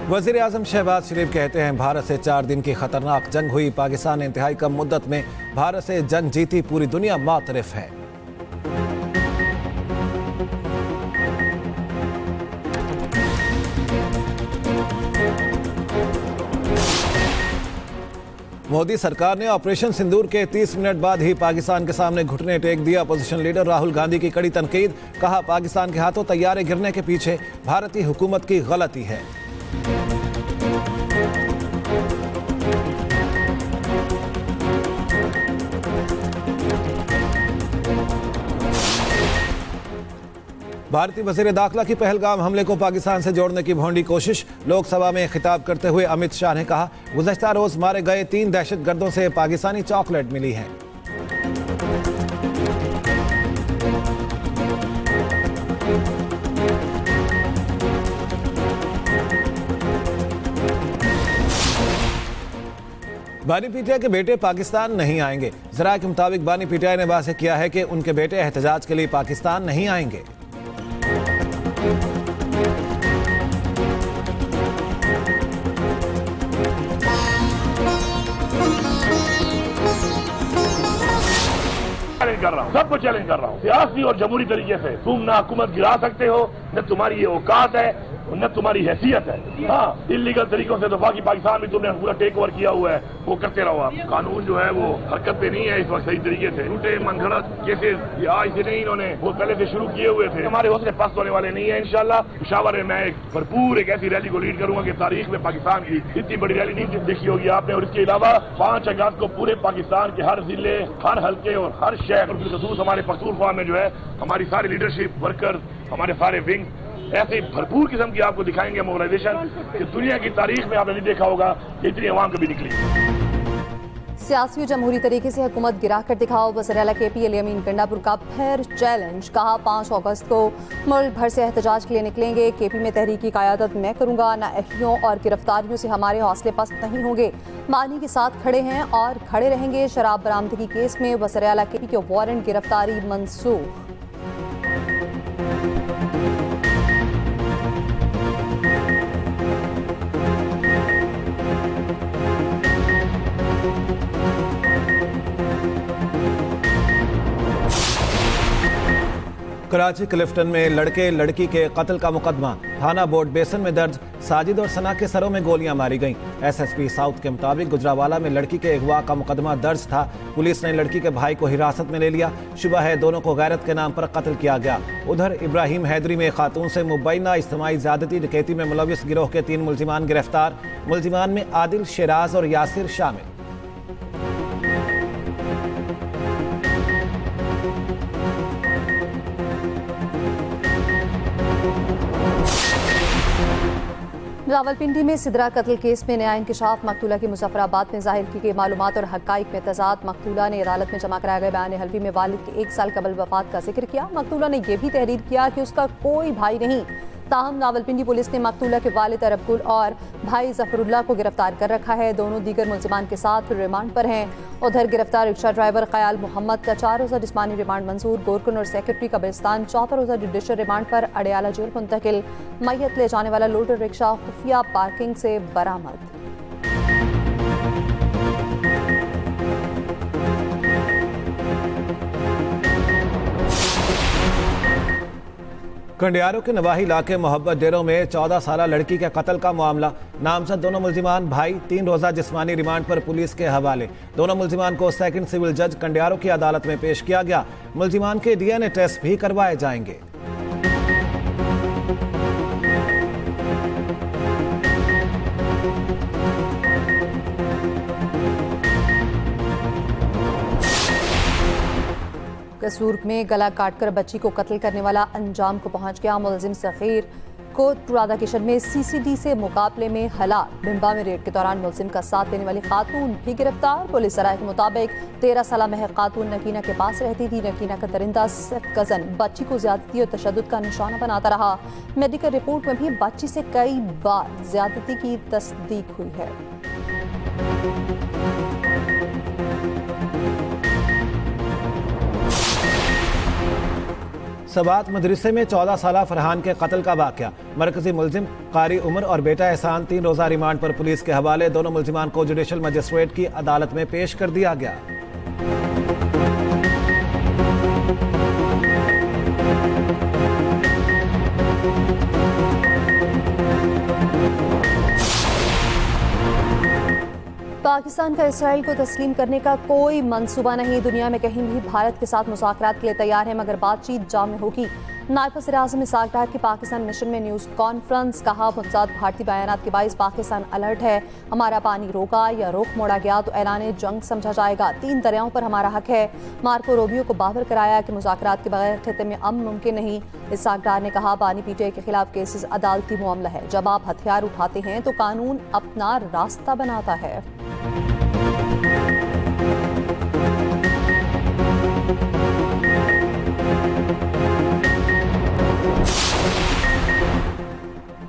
वज़ीर आज़म शहबाज शरीफ कहते हैं भारत से 4 दिन की खतरनाक जंग हुई, पाकिस्तान ने इंतहाई कम मुद्दत में भारत से जंग जीती, पूरी दुनिया मुतरफ है। मोदी सरकार ने ऑपरेशन सिंदूर के 30 मिनट बाद ही पाकिस्तान के सामने घुटने टेक दिया। अपोजिशन लीडर राहुल गांधी की कड़ी तनकीद, कहा पाकिस्तान के हाथों तैयारे गिरने के पीछे भारतीय हुकूमत की गलती है। भारतीय वज़ीर दाखिला की पहलगाम हमले को पाकिस्तान से जोड़ने की भोंडी कोशिश। लोकसभा में खिताब करते हुए अमित शाह ने कहा, गुज़श्ता रोज मारे गए 3 दहशतगर्दों से पाकिस्तानी चॉकलेट मिली है। बानी पीटीआई के बेटे पाकिस्तान नहीं आएंगे। ज़राए के मुताबिक बानी पीटीआई ने वाज़ेह किया है कि उनके बेटे एहतजाज के लिए पाकिस्तान नहीं आएंगे। चैलेंज कर रहा हूँ, सबको चैलेंज कर रहा हूँ। सियासी और जमहूरी तरीके से तुम ना हुकूमत गिरा सकते हो, न तुम्हारी ये औकात है, न तुम्हारी हैसियत है। हाँ, इलीगल तरीकों से दफा की पाकिस्तान में तुमने पूरा टेक ओवर किया हुआ है, वो करते रहो। आप कानून जो है वो हरकत पे नहीं है इस वक्त सही तरीके से। झूठे मनगढ़ंत केसेस आज से नहीं, इन्होंने वो पहले से शुरू किए हुए थे। हमारे हौसले पस्त होने वाले नहीं है। इंशाल्लाह पेशावर में मैं एक भरपूर एक ऐसी रैली को लीड करूंगा कि तारीख में पाकिस्तान की इतनी बड़ी रैली नहीं देखी होगी आपने। और इसके अलावा 5 अगस्त को पूरे पाकिस्तान के हर जिले, हर हल्के और हर शहर और बिलखसूस हमारे पख्तूनख्वा में जो है हमारी सारी लीडरशिप वर्कर, हमारे सारे विंग ऐसे भरपूर किस्म की आपको दिखाएंगे मोबिलाइजेशन कि दुनिया की तारीख में आपने नहीं देखा होगा कि इतनी अवाम कभी निकली। सियासी और जमहूरी तरीके से हुकूमत गिरा कर दिखाओ, वज़ीर-ए-आला KP अली अमीन गंडापुर का फिर चैलेंज। कहा 5 अगस्त को मुल्क भर से एहतजाज के लिए निकलेंगे। KP में तहरीक की क़यादत मैं करूंगा, नाअहलियों और गिरफ्तारियों से हमारे हौसले पस्त नहीं होंगे। मानी के साथ खड़े हैं और खड़े रहेंगे। शराब बरामदगी केस में वज़ीर-ए-आला KP के वारंट गिरफ्तारी मंसूख। कराची क्लिफ्टन में लड़के लड़की के कत्ल का मुकदमा, थाना बोर्ड बेसन में दर्ज। साजिद और सना के सरों में गोलियां मारी गईं। SSP साउथ के मुताबिक गुजरावाला में लड़की के अगवा का मुकदमा दर्ज था। पुलिस ने लड़की के भाई को हिरासत में ले लिया। शुबह है दोनों को गैरत के नाम पर कत्ल किया गया। उधर इब्राहिम हैदरी में खातून से मुबैना इज्तिमाई ज़्यादती डकैती में मुलविस गिरोह के 3 मुल्जिमान गिरफ्तार। मुल्जिमान में आदिल, शेराज और यासिर शामिल। रावलपिंडी में सिदरा कत्ल केस में नया इंकशाफ। मकतूला की मुजफ्फराबाद में जाहिर की गई मालूमात और हक़ाइक़ में तजाद। मकतूला ने अदालत में जमा कराए गए बयान हल्फी में वालिद के 1 साल कबल वफात का जिक्र किया। मकतूला ने यह भी तहरीर किया कि उसका कोई भाई नहीं। ताहम रावलपिंडी पुलिस ने मकतूला के वालिद अरबकुल और भाई जफरुल्लाह को गिरफ्तार कर रखा है। दोनों दीगर मुल्जिमान के साथ रिमांड पर हैं। उधर गिरफ्तार रिक्शा ड्राइवर क़याल मोहम्मद का 4 रोज़ा जिस्मानी रिमांड मंजूर। गोरकुन और सेक्रेटरी कब्रिस्तान 4 रोज़ा जुडिशल रिमांड पर अडयाला जेल मुंतकिल। मैयत ले जाने वाला लोडर रिक्शा खुफिया पार्किंग से बरामद। कंडियारों के नवाही इलाके मोहब्बत डेरों में 14 साला लड़की के कत्ल का मामला। नामजद दोनों मुल्जिमान भाई 3 रोज़ा जिस्मानी रिमांड पर पुलिस के हवाले। दोनों मुल्जिमान को सेकंड सिविल जज कंडियारों की अदालत में पेश किया गया। मुल्जिमान के DNA टेस्ट भी करवाए जाएंगे। कसूर में गला काटकर बच्ची को कत्ल करने वाला अंजाम को पहुंच गया। मुलजिम सखीर को तुरादा किशन में CCD से मुकाबले में हलाक। भिंबा में रेड के दौरान मुलजिम का साथ देने वाली खातून भी गिरफ्तार। पुलिस सराय के मुताबिक 13 साला महर खातून नकीना के पास रहती थी। नकीना का दरिंदा सिर्फ कजन बच्ची को ज्यादती और तशद्दुद का निशाना बनाता रहा। मेडिकल रिपोर्ट में भी बच्ची से कई बार ज्यादती की तस्दीक हुई है। सबात मदरसे में 14 साला फरहान के कत्ल का वाकया। मरकजी मुलजिम कारी उमर और बेटा एहसान 3 रोजा रिमांड पर पुलिस के हवाले। दोनों मुलजिमान को जुडिशल मजिस्ट्रेट की अदालत में पेश कर दिया गया। पाकिस्तान का इसराइल को तस्लीम करने का कोई मंसूबा नहीं। दुनिया में कहीं भी भारत के साथ मुज़ाकरात के लिए तैयार है, मगर बातचीत जाम में होगी। नायब वज़ीर-ए-आज़म इसहाक डार की पाकिस्तान मिशन में न्यूज़ कॉन्फ्रेंस। कहा, मुतज़ाद भारतीय बयानात के बाइस पाकिस्तान अलर्ट है। हमारा पानी रोका या रुख मोड़ा गया तो ऐलान जंग समझा जाएगा। 3 दरियाओं पर हमारा हक है। मार्को रूबियो को बावर कराया कि मुज़ाकरात के बगैर खित्ते में अमन मुमकिन नहीं। इसहाक डार ने कहा, बानी पीटीआई के खिलाफ केसेस अदालती मामला है। जब आप हथियार उठाते हैं तो कानून अपना रास्ता बनाता है।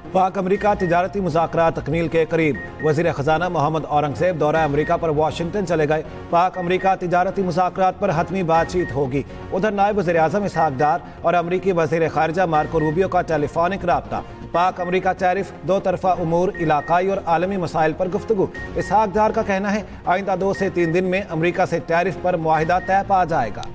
पाक अमरीका तिजारती मुज़ाकरात तकमील के करीब। वज़ीर ख़जाना मोहम्मद औरंगज़ेब दौरा अमरीका पर वाशिंगटन चले गए। पाक अमरीका तिजारती मुज़ाकरात पर हतमी बातचीत होगी। उधर नायब वज़ीर-ए-आज़म इसहाक डार और अमरीकी वज़ीर ख़ारिजा मार्को रूबियो का टेलीफोनिक राब्ता। पाक अमरीका टैरिफ, 2 तरफ़ा उमूर, इलाकाई और आलमी मसाइल पर गुफ्तगू। इसहाक डार का कहना है, आइंदा 2 से 3 दिन में अमरीका से टैरिफ पर मुआहिदा तय पा जाएगा।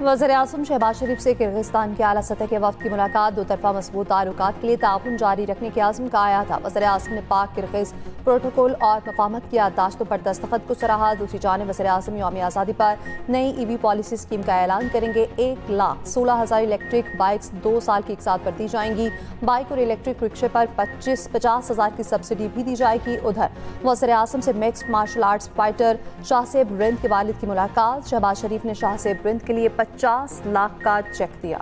वज़ीर-ए-आज़म शहबाज शरीफ से किर्गिस्तान के आला सतह के वफ़द की मुलाकात। 2 तरफ़ा मज़बूत ताल्लुकात के लिए ताउन जारी रखने के आज़म का आया था। वज़ीर-ए-आज़म ने पाक किर्गिज़ प्रोटोकॉल और मफाहमत की याददाश्तों पर दस्तखत को सराहा। दूसरी जानिब वज़ीर-ए-आज़म यौम आज़ादी पर नई EV पॉलिसी स्कीम का ऐलान करेंगे। 1,16,000 इलेक्ट्रिक बाइक्स 2 साल की इकसात पर दी जाएंगी। बाइक और इलेक्ट्रिक रिक्शे पर 50,000 की सब्सिडी भी दी जाएगी। उधर वज़ीर-ए-आज़म से mixed martial arts fighter Shahzeb Rind के वालिद की मुलाकात। शहबाज शरीफ ने शाहसेब रिंद के लिए 50 लाख का चेक दिया।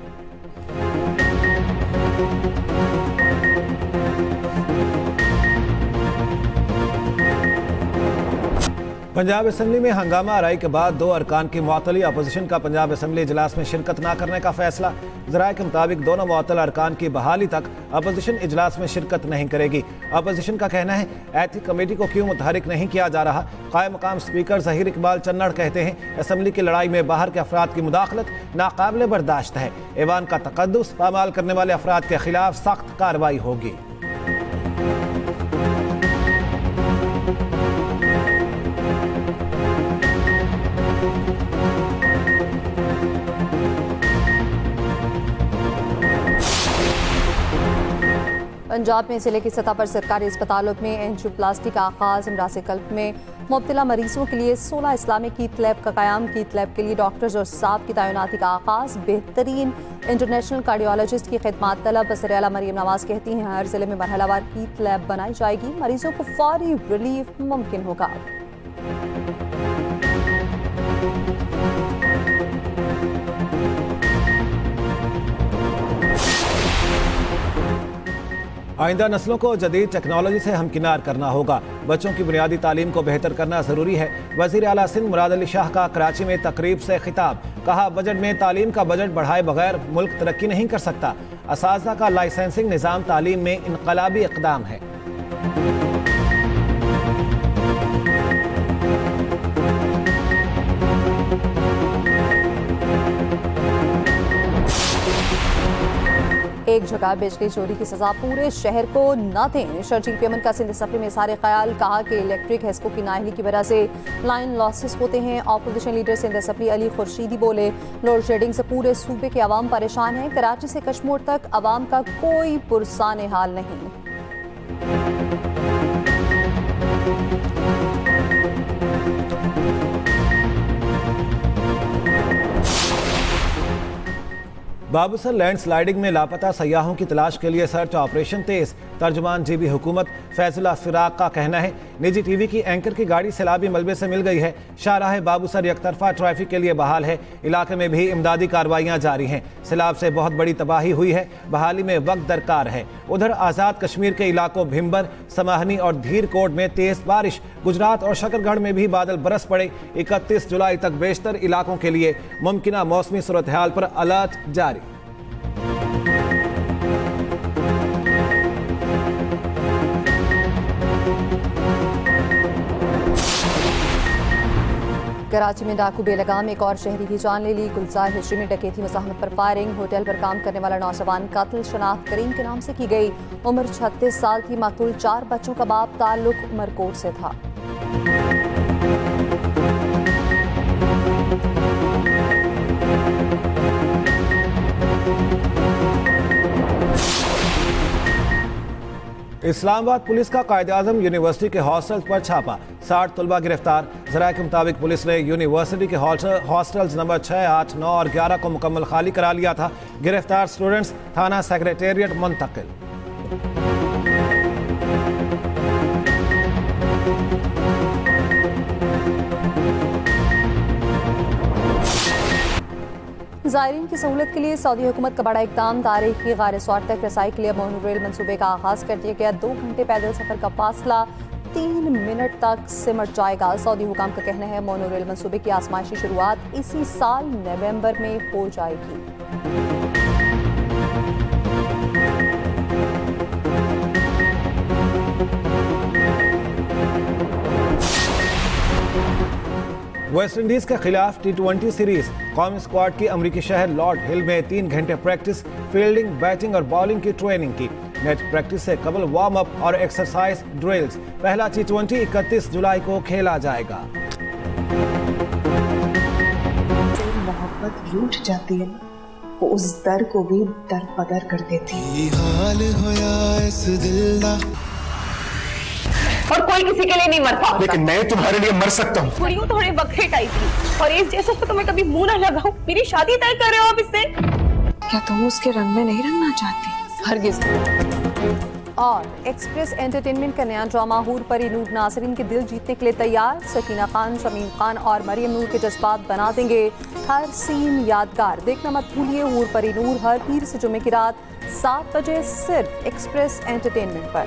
पंजाब असम्बली में हंगामा आराई के बाद 2 अरकान की मुअत्तली। अपोजिशन का पंजाब असम्बली इजलास में शिरकत न करने का फैसला। ज़राए के मुताबिक दोनों मुअत्तल अरकान की बहाली तक अपोजिशन इजलास में शिरकत नहीं करेगी। अपोजिशन का कहना है, एथिक कमेटी को क्यों मुतहरिक नहीं किया जा रहा। कायम मकाम स्पीकर ज़हीर इकबाल चन्नड़ कहते हैं, असम्बली की लड़ाई में बाहर के अफराद की मुदाखलत नाकाबिले बर्दाश्त है। ऐवान का तकद्दुस पामाल करने वाले अफराद के खिलाफ सख्त कार्रवाई होगी। पंजाब में जिले की सतह पर सरकारी अस्पतालों में एंजियोप्लास्टी का आगाज। इमराज़ कल्ब में मुब्तला मरीजों के लिए 16 इस्लामिक कीट लैब का क़याम। कीट लैब के लिए डॉक्टर्स और स्टाफ की तैनाती का आगाज। बेहतरीन इंटरनेशनल कार्डियोलॉजिस्ट की खिदमत तलब। वज़ीर आला मरियम नवाज कहती हैं, हर जिले में मरहलावार कीट लैब बनाई जाएगी। मरीजों को फौरी रिलीफ मुमकिन होगा। आइंदा नस्लों को जदीद टेक्नोलॉजी से हमकिनार करना होगा। बच्चों की बुनियादी तालीम को बेहतर करना ज़रूरी है। वज़ीर आला सिंध मुराद अली शाह का कराची में तकरीब से खिताब। कहा, बजट में तालीम का बजट बढ़ाए बगैर मुल्क तरक्की नहीं कर सकता। असातिज़ा का लाइसेंसिंग निज़ाम तालीम में इनकलाबी इक़दाम है। एक जगह बिजली चोरी की सजा पूरे शहर को न दें। शर्जील पेमन का सिंध असम्बली में सारे ख्याल। कहा कि इलेक्ट्रिक हेस्को की नाअहली की वजह से लाइन लॉसेस होते हैं। Opposition leader Sindh assembly Ali Khurshidi बोले, लोड शेडिंग से पूरे सूबे के अवाम परेशान हैं। कराची से कश्मीर तक अवाम का कोई पुरसाने हाल नहीं। बाबूसर लैंडस्लाइडिंग में लापता सयाहों की तलाश के लिए सर्च ऑपरेशन तेज। तर्जुमान जीबी हुकूमत फैजुल्लाह फिराक का कहना है, निजी टीवी की एंकर की गाड़ी सैलाबी मलबे से मिल गई है। शाहराह बाबूसर यकतरफा ट्रैफिक के लिए बहाल है। इलाके में भी इमदादी कार्रवाइयां जारी हैं। सैलाब से बहुत बड़ी तबाही हुई है, बहाली में वक्त दरकार है। उधर आज़ाद कश्मीर के इलाकों भिम्बर, समाहनी और धीरकोट में तेज बारिश। गुजरात और शकरगढ़ में भी बादल बरस पड़े। 31 जुलाई तक बेशतर इलाकों के लिए मुमकिना मौसमी सूरत हाल पर अलर्ट जारी। कराची में डाकू बेलगाम एक और शहरी की जान ले ली। गुलजार हिस्ट्री में डकैती मज़ाहमत पर फायरिंग। होटल पर काम करने वाला नौजवान कत्ल शनाख्त करीम के नाम से की गई। उम्र 36 साल थी। मकतूल 4 बच्चों का बाप, ताल्लुक उमरकोट से था। इस्लामाबाद पुलिस का कायद-ए-आज़म यूनिवर्सिटी के हॉस्टल्स पर छापा, 60 तलबा गिरफ्तार। ज़राए के मुताबिक पुलिस ने यूनिवर्सिटी के हॉस्टल्स नंबर 6, 8, 9 और 11 को मुकम्मल खाली करा लिया था। गिरफ्तार स्टूडेंट्स थाना सेक्रेटेरिएट मुंतकिल। ज़ायरीन की सहूलत के लिए सऊदी हुकूमत का बड़ा इक़दाम। तारीखी गार स्वार तक रसाई के लिए मोनोरेल मनसूबे का आगाज़ कर दिया गया। 2 घंटे पैदल सफ़र का फासला 3 मिनट तक सिमट जाएगा। सऊदी हुकाम का कहना है मोनोरेल मनसूबे की आजमाइशी शुरुआत इसी साल नवंबर में हो जाएगी। वेस्ट इंडीज के खिलाफ T20 सीरीज कौमी स्क्वाड की अमरीकी शहर लॉर्ड हिल में 3 घंटे प्रैक्टिस, फील्डिंग, बैटिंग और बॉलिंग की ट्रेनिंग की। नेट प्रैक्टिस से कबल वार्म अप और एक्सरसाइज ड्रिल्स। पहला T20 31 जुलाई को खेला जाएगा। मोहब्बत रूठ जाती है, वो उस दर को भी दर पदर कर देती। हाल होया इस दिल दा। और कोई किसी के लिए नहीं मरता, लेकिन मैं तुम्हारे लिए मर सकता हूँ। थोड़ी थोड़े बकरे टाइप की और इस जैसे को तुम्हें कभी मुंह ना लगाऊं। मेरी शादी तय कर रहे हो आप इससे? क्या तुम उसके रंग में नहीं रंगना चाहती? हरगिज़। और एक्सप्रेस एंटरटेनमेंट का नया ड्रामा हूर परी नूर नाज़रीन के दिल जीतने के लिए तैयार। सकीना खान, शमीम खान और मरियम नूर के जज्बात बना देंगे हर सीन यादगार। देखना मत भूलिए हूर परी नूर हर पीर से जुमे की रात 7 बजे सिर्फ एक्सप्रेस एंटरटेनमेंट पर।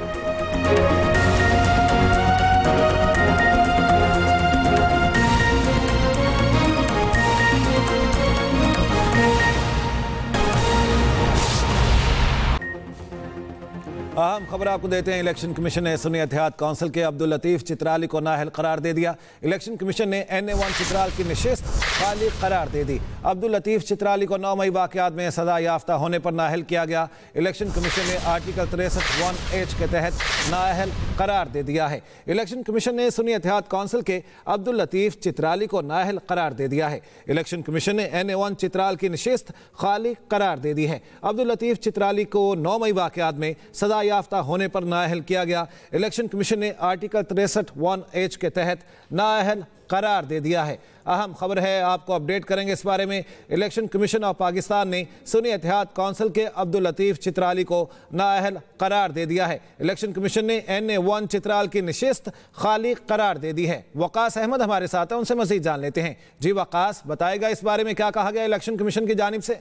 अहम खबर आपको देते हैं। इलेक्शन कमीशन ने सुन्नी इत्तेहाद काउंसिल के अब्दुल लतीफ चित्राली को नाअहल करार दे दिया। इलेक्शन कमीशन ने NA1 चित्राल की नशिस्त खाली करार दे दी। अब्दुल लतीफ चित्राली को 9 मई वाक़यात में सजा याफ्ता होने पर नाअहल किया गया। इलेक्शन कमीशन ने आर्टिकल 63(1)H के तहत नाअहल करार दे दिया है। इलेक्शन कमीशन ने सुन्नी इत्तेहाद काउंसिल के अब्दुल लतीफ चित्राली को नाअहल करार दे दिया है। इलेक्शन कमीशन ने NA1 चित्राल की नशिस्त खाली करार दे दी है। अब्दुल लतीफ चित्राली को 9 मई वाक़यात में सजा याफ्ता होने पर नाअहल किया गया। इलेक्शन कमीशन ने आर्टिकल 63(1)H के तहत नाअहल करार दे दिया है। अहम खबर है, आपको अपडेट करेंगे इस बारे में। इलेक्शन कमीशन ऑफ पाकिस्तान ने सुन्नी इत्तेहाद काउंसिल के अब्दुल लतीफ चित्राली को नाअहल करार दे दिया है। इलेक्शन कमीशन ने NA1 चित्राल की नशिस्त खाली करार दे दी है। वकास अहमद हमारे साथ हैं, उनसे मजीद जान लेते हैं। जी वकास, बताएगा इस बारे में क्या कहा गया इलेक्शन कमीशन की जानिब से?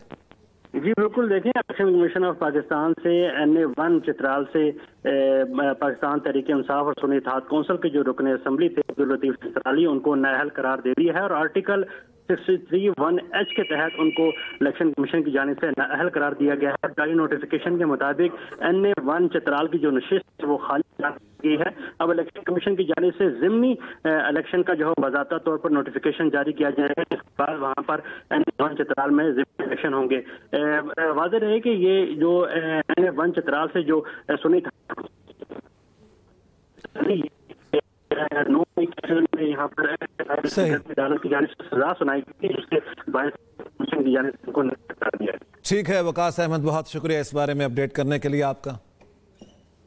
जी बिल्कुल, देखें इलेक्शन कमीशन ऑफ पाकिस्तान से NA1 चित्राल से पाकिस्तान तहरीक-ए-इंसाफ और सुन्नी इत्तेहाद काउंसिल के जो रुकन असम्बली थे अब्दुल लतीफ चित्राली, उनको नाअहल करार दे दिया है और आर्टिकल 63(1)H के तहत उनको इलेक्शन कमीशन की जानिब से नाअहल करार दिया गया है। जारी नोटिफिकेशन के मुताबिक NA1 चित्राल की जो नशिस्त वो खाली की है। अब इलेक्शन कमीशन की जानिब से ज़िमनी इलेक्शन का जो है बाज़ाब्ता तौर पर नोटिफिकेशन जारी किया जाएगा। इसके बाद वहाँ पर NA1 चित्राल में ज़िमनी इलेक्शन होंगे। वाज़ेह रहे कि ये जो NA1 चित्राल से जो सुन्नी यहाँ पर अदालत की जानिब से सजा सुनाई गई, उसके बाद की जानिब से उनको कर दिया। ठीक है वकास अहमद, बहुत शुक्रिया इस बारे में अपडेट करने के लिए आपका।